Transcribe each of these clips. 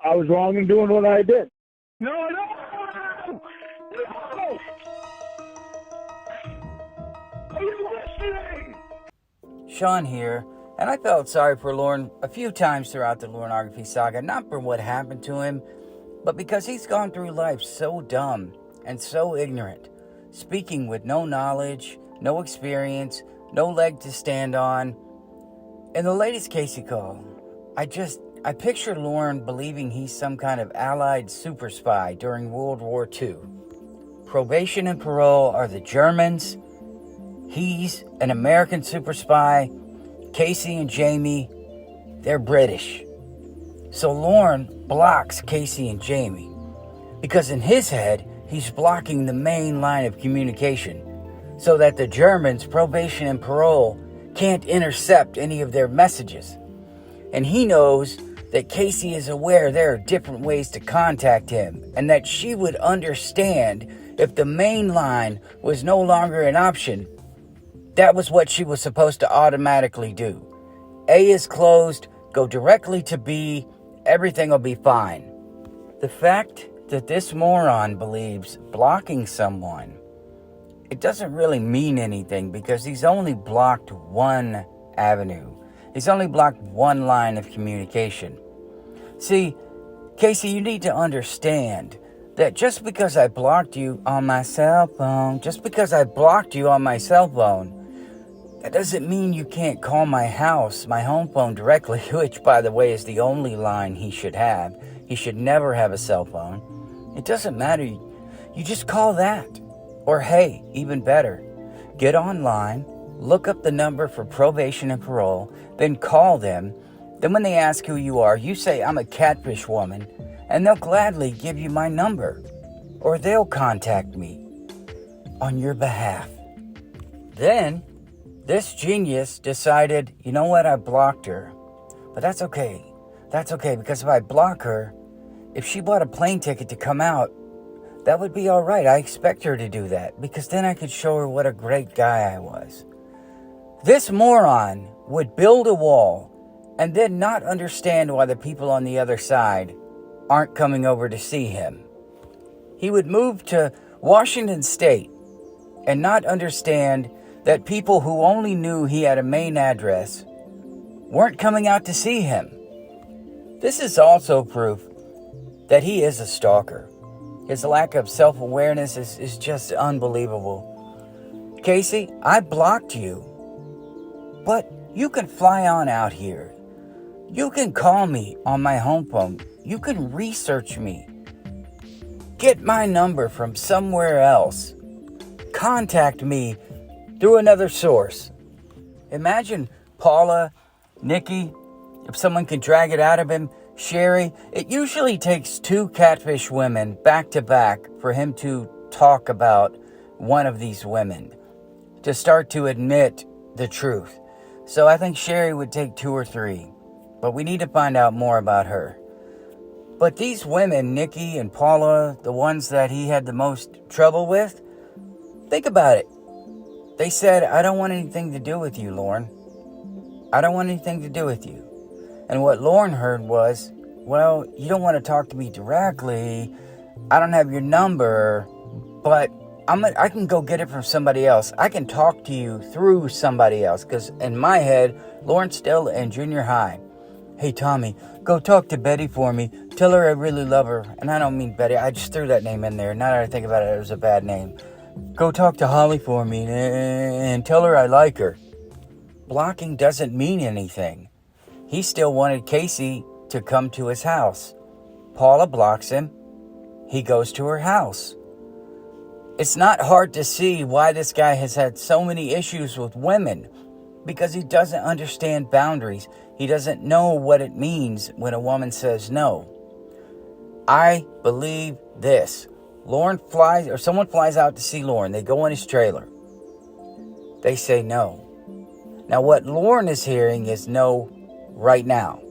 I was wrong in doing what I did. No, no! No! Are you listening? Sean here, and I felt sorry for Lorne a few times throughout the Lorneography saga, not for what happened to him, but because he's gone through life so dumb and so ignorant, speaking with no knowledge, no experience, no leg to stand on. In the latest Casey call, I picture Lorne believing he's some kind of Allied super spy during World War II. Probation and parole are the Germans. He's an American super spy. Casey and Jamie, they're British. So Lorne blocks Casey and Jamie because in his head, he's blocking the main line of communication so that the Germans, probation and parole, can't intercept any of their messages. And he knows that Casey is aware there are different ways to contact him and that she would understand if the main line was no longer an option. That was what she was supposed to automatically do. A is closed, go directly to B, everything will be fine. The fact that this moron believes blocking someone, it doesn't really mean anything because he's only blocked one avenue. He's only blocked one line of communication. See, Casey, you need to understand that just because I blocked you on my cell phone, that doesn't mean you can't call my house, my home phone directly, which, by the way, is the only line he should have. He should never have a cell phone. It doesn't matter. You just call that. Or hey, even better, get online, look up the number for probation and parole, then call them. Then when they ask who you are, you say, I'm a catfish woman, and they'll gladly give you my number. Or they'll contact me on your behalf. Then, this genius decided, you know what, I blocked her. But that's okay. That's okay, because if I block her, if she bought a plane ticket to come out, that would be all right. I expect her to do that, because then I could show her what a great guy I was. This moron would build a wall and then not understand why the people on the other side aren't coming over to see him. He would move to Washington State and not understand that people who only knew he had a main address weren't coming out to see him. This is also proof that he is a stalker. His lack of self-awareness is just unbelievable. Casey, I blocked you, but you can fly on out here. You can call me on my home phone. You can research me. Get my number from somewhere else. Contact me through another source. Imagine Paula, Nikki, if someone can drag it out of him, Sherry. It usually takes two catfish women back to back for him to talk about one of these women, to start to admit the truth. So I think Sherry would take two or three, but we need to find out more about her. But these women, Nikki and Paula, the ones that he had the most trouble with, think about it. They said, I don't want anything to do with you, Lorne. I don't want anything to do with you. And what Lorne heard was, well, you don't want to talk to me directly. I don't have your number, but I can go get it from somebody else. I can talk to you through somebody else. Because in my head, Lorne's still in junior high. Hey, Tommy, go talk to Betty for me. Tell her I really love her. And I don't mean Betty. I just threw that name in there. Now that I think about it, it was a bad name. Go talk to Holly for me and tell her I like her. Blocking doesn't mean anything. He still wanted Casey to come to his house. Paula blocks him. He goes to her house. It's not hard to see why this guy has had so many issues with women, because he doesn't understand boundaries. He doesn't know what it means when a woman says no. I believe this. Someone flies out to see Lorne. They go in his trailer. They say no. Now what Lorne is hearing is no right now.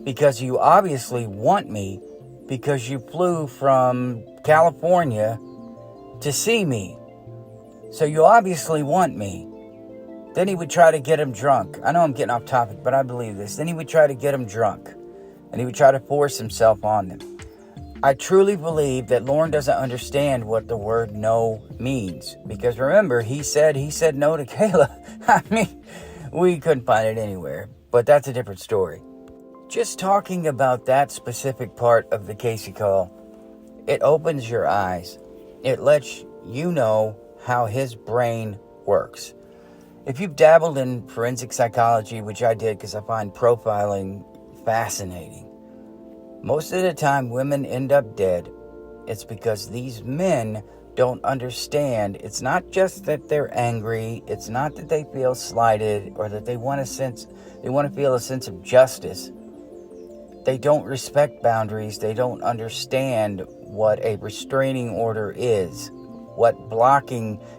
Because you obviously want me, because you flew from California to see me. So you obviously want me. Then he would try to get him drunk. I know I'm getting off topic, but I believe this. Then he would try to get him drunk. and he would try to force himself on them. I truly believe that Lorne doesn't understand what the word no means. Because remember, he said no to Kayla. I mean, we couldn't find it anywhere. But that's a different story. Just talking about that specific part of the Casey call, it opens your eyes. It lets you know how his brain works. If you've dabbled in forensic psychology, which I did because I find profiling fascinating, most of the time women end up dead. It's because these men don't understand. It's not just that they're angry. It's not that they feel slighted or that they want to feel a sense of justice. They don't respect boundaries. They don't understand what a restraining order is. What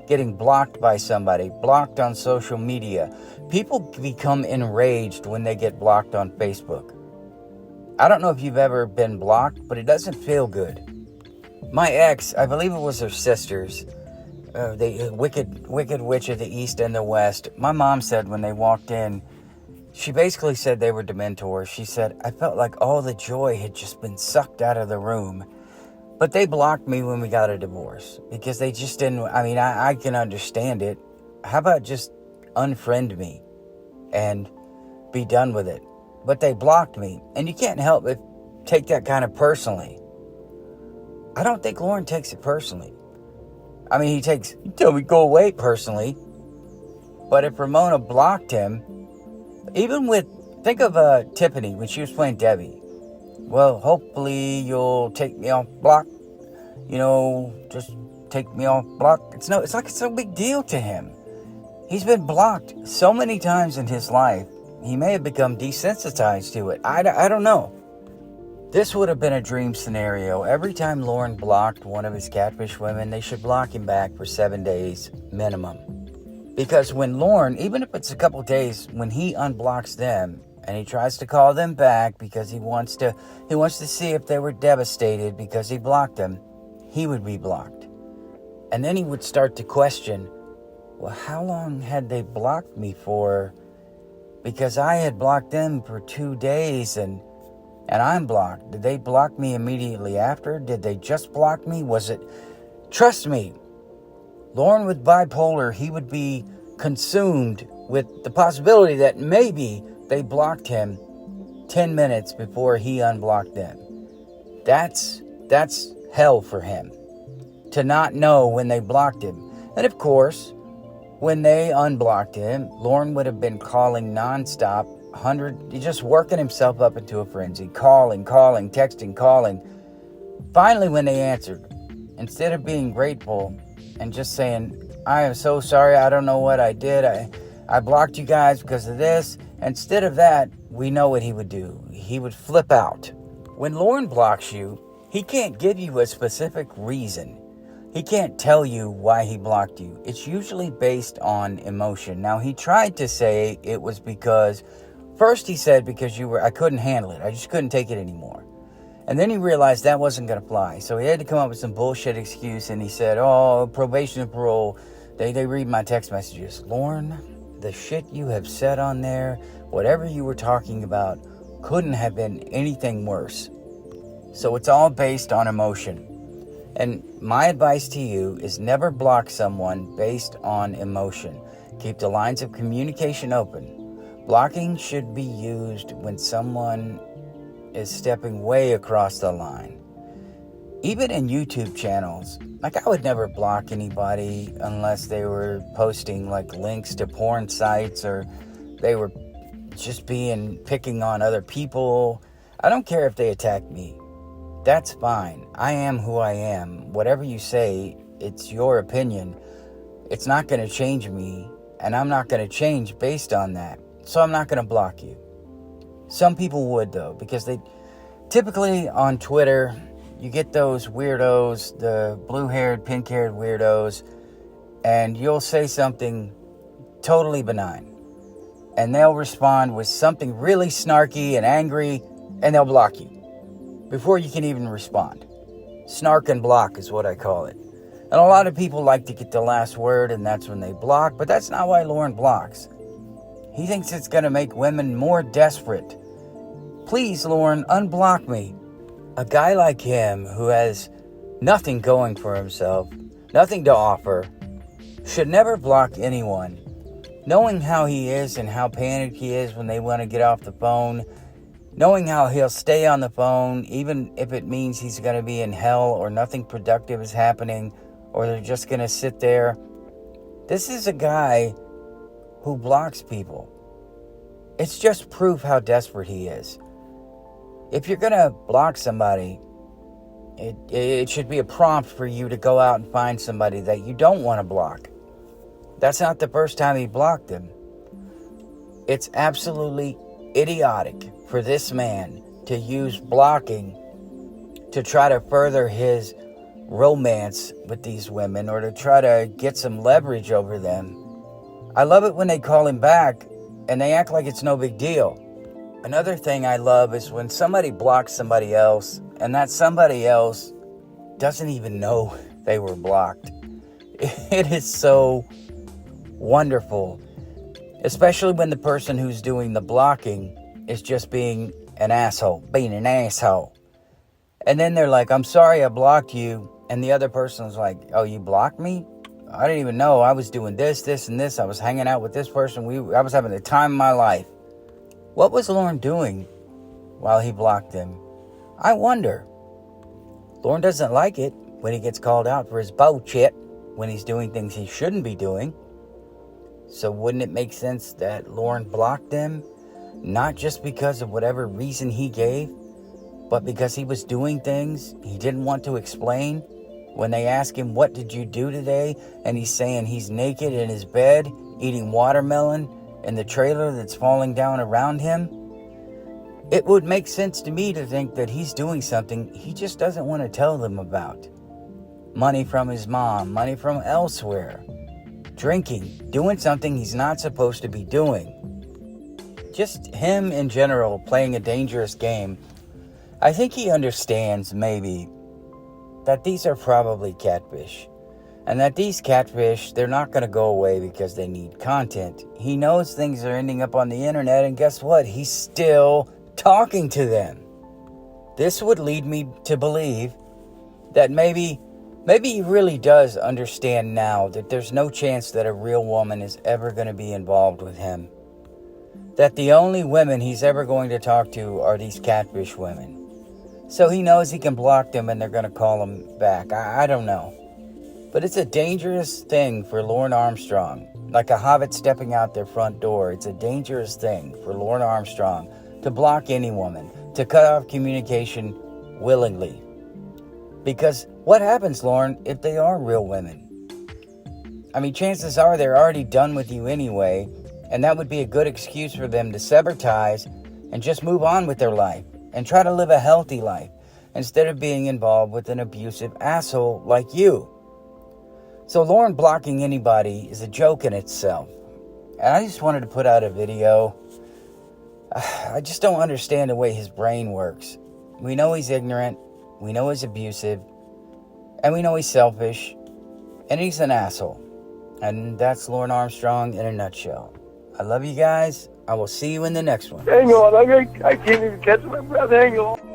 getting blocked by somebody, blocked on social media. People become enraged when they get blocked on Facebook. I don't know if you've ever been blocked, but it doesn't feel good. My ex, I believe it was her sisters, the wicked witch of the East and the West. My mom said when they walked in, she basically said they were dementors. She said, I felt like all the joy had just been sucked out of the room. But they blocked me when we got a divorce because they just didn't. I mean, I can understand it. How about just unfriend me and be done with it? But they blocked me. And you can't help but take that kind of personally. I don't think Lorne takes it personally. I mean, you tell me go away personally. But if Ramona blocked him, think of Tiffany when she was playing Debbie. Well, hopefully you'll take me off block. Just take me off block. It's like it's no big deal to him. He's been blocked so many times in his life. He may have become desensitized to it. I don't know. This would have been a dream scenario. Every time Lorne blocked one of his catfish women, they should block him back for 7 days minimum. Because when Lorne, even if it's a couple days, when he unblocks them and he tries to call them back because he wants to see if they were devastated because he blocked them, he would be blocked. And then he would start to question, well, how long had they blocked me for? Because I had blocked them for 2 days and I'm blocked. Did they block me immediately after? Did they just block me? Trust me, Lorne with bipolar, he would be consumed with the possibility that maybe they blocked him 10 minutes before he unblocked them. That's hell for him, to not know when they blocked him. And of course, when they unblocked him, Lorne would have been calling nonstop, just working himself up into a frenzy, calling, texting, calling. Finally, when they answered, instead of being grateful and just saying, I am so sorry, I don't know what I did, I blocked you guys because of this. Instead of that, we know what he would do. He would flip out. When Lorne blocks you, he can't give you a specific reason. He can't tell you why he blocked you. It's usually based on emotion. Now, he tried to say it was because, first he said because I couldn't handle it. I just couldn't take it anymore. And then he realized that wasn't going to fly. So he had to come up with some bullshit excuse, and he said, probation and parole, they read my text messages. Lorne, the shit you have said on there, whatever you were talking about, couldn't have been anything worse. So it's all based on emotion. And my advice to you is never block someone based on emotion. Keep the lines of communication open. Blocking should be used when someone is stepping way across the line. Even in YouTube channels, I would never block anybody unless they were posting links to porn sites or they were just picking on other people. I don't care if they attack me. That's fine. I am who I am. Whatever you say, it's your opinion. It's not going to change me, and I'm not going to change based on that. So I'm not going to block you. Some people would, though, because they typically on Twitter, you get those weirdos, the blue-haired, pink-haired weirdos, and you'll say something totally benign. And they'll respond with something really snarky and angry, and they'll block you before you can even respond. Snark and block is what I call it. And a lot of people like to get the last word, and that's when they block, but that's not why Lorne blocks. He thinks it's going to make women more desperate. Please, Lorne, unblock me. A guy like him who has nothing going for himself, nothing to offer, should never block anyone. Knowing how he is and how panicked he is when they want to get off the phone, knowing how he'll stay on the phone even if it means he's going to be in hell or nothing productive is happening or they're just going to sit there. This is a guy who blocks people. It's just proof how desperate he is. If you're going to block somebody, it should be a prompt for you to go out and find somebody that you don't want to block. That's not the first time he blocked him. It's absolutely idiotic for this man to use blocking to try to further his romance with these women or to try to get some leverage over them. I love it when they call him back and they act like it's no big deal. Another thing I love is when somebody blocks somebody else and that somebody else doesn't even know they were blocked. It is so wonderful, especially when the person who's doing the blocking is just being an asshole. And then they're like, I'm sorry I blocked you. And the other person's like, oh, you blocked me? I didn't even know. I was doing this, and this. I was hanging out with this person. I was having the time of my life. What was Lorne doing while he blocked him? I wonder. Lorne doesn't like it when he gets called out for his bullshit, when he's doing things he shouldn't be doing. So wouldn't it make sense that Lorne blocked him? Not just because of whatever reason he gave, but because he was doing things he didn't want to explain. When they ask him, what did you do today? And he's saying he's naked in his bed, eating watermelon in the trailer that's falling down around him. It would make sense to me to think that he's doing something he just doesn't want to tell them about. Money from his mom, money from elsewhere. Drinking, doing something he's not supposed to be doing. Just him in general playing a dangerous game. I think he understands maybe that these are probably catfish. And that these catfish, they're not going to go away because they need content. He knows things are ending up on the internet, and guess what? He's still talking to them. This would lead me to believe that maybe he really does understand now that there's no chance that a real woman is ever going to be involved with him. That the only women he's ever going to talk to are these catfish women. So he knows he can block them and they're going to call him back. I don't know. But it's a dangerous thing for Lorne Armstrong. Like a hobbit stepping out their front door. It's a dangerous thing for Lorne Armstrong to block any woman, to cut off communication willingly. Because what happens, Lorne, if they are real women? I mean, chances are they're already done with you anyway, and that would be a good excuse for them to sever ties and just move on with their life and try to live a healthy life instead of being involved with an abusive asshole like you. So Lorne blocking anybody is a joke in itself. And I just wanted to put out a video. I just don't understand the way his brain works. We know he's ignorant. We know he's abusive. And we know he's selfish. And he's an asshole. And that's Lorne Armstrong in a nutshell. I love you guys. I will see you in the next one. Hang on, I can't even catch my breath. Hang on.